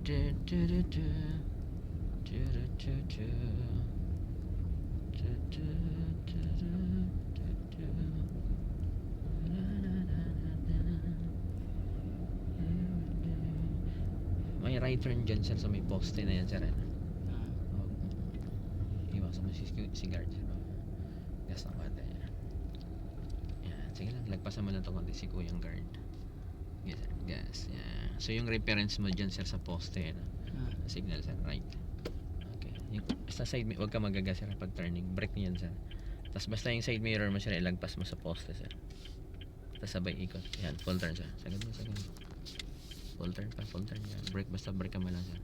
May right turn dyan sir sa may poste na yan sir. Iwasan mo si guard sir. Gas ng konti. Yan. Sige lang, lagpasan mo lang ito konti si kuyang guard. Yes sir, gas. Yan. So yung reference mo dyan sir sa poste signal sir, right. Okay. Yung sa side, huwag ka magagas sir pag turning. Brake niyan sir. Tapos basta yung side mirror mo sir, ilagpas mo sa poste sir. Tapos sabay ikot. Yan, full turn sir. Sagad mo. Full turn. Yan. Brake, basta brake ka mo lang sir.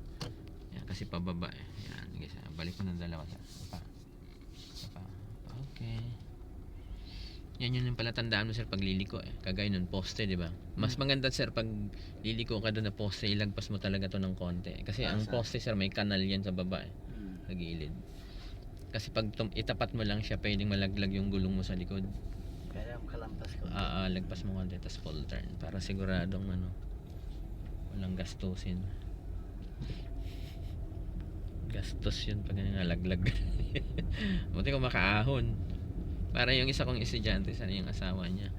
Yan, kasi pababa eh. Yan, sige sir. Balik mo ng dalawa sir. Pa. Okay. Yan yun yung pala tandaan mo sir pag liliko eh. Kagaya nun poste, di ba? Mas maganda sir pag liliko ka doon na poste, ilagpas mo talaga to ng konti. Kasi ang poste sir may kanal yan sa baba eh. Sa gilid. Kasi pag itapat mo lang siya, pwedeng malaglag yung gulong mo sa likod. Kaya makalampas ko. Lagpas mo konti, tapos full turn. Para siguradong walang gastusin. Gastos yun pag nalaglag. Buti ko makaahon. Para yung isa kong estudyante, sana yung asawa niya.